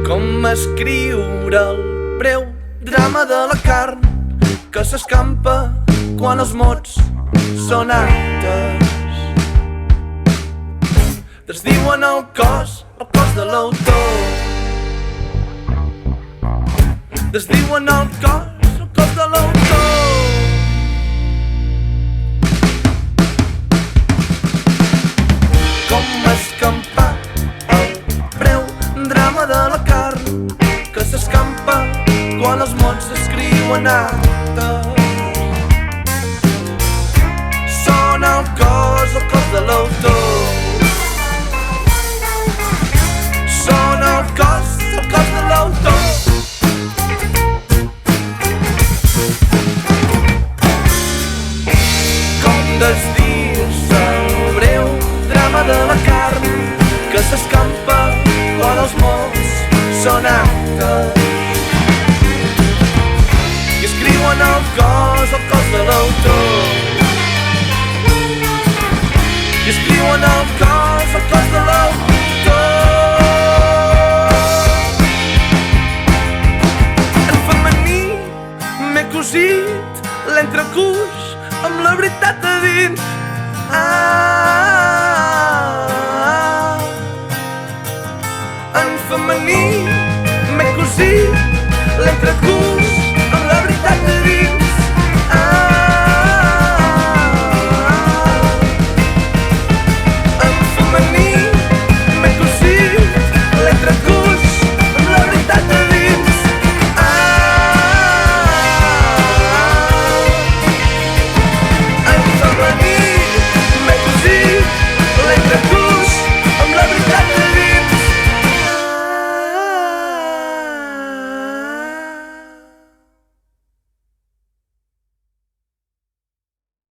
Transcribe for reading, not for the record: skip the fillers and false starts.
Com escriure el breu drama de la carn que s'escampa quan els mots són actes. Desdiuen el cos de l'autor. Desdiuen el cos de l'autor. Com escampar el breu drama de la carn que s'escampa quan els mots escriuen actes. Són el cos de l'autor. Són el cos de l'autor. Com desdir-se el breu drama de la carn que s'escampa quan els mots són actes. I escriuen el cos de l'autor. I escriuen el cos de l'autor. En femení m'he cosit l'entrecuix amb la veritat a dins. En femení m'he cosit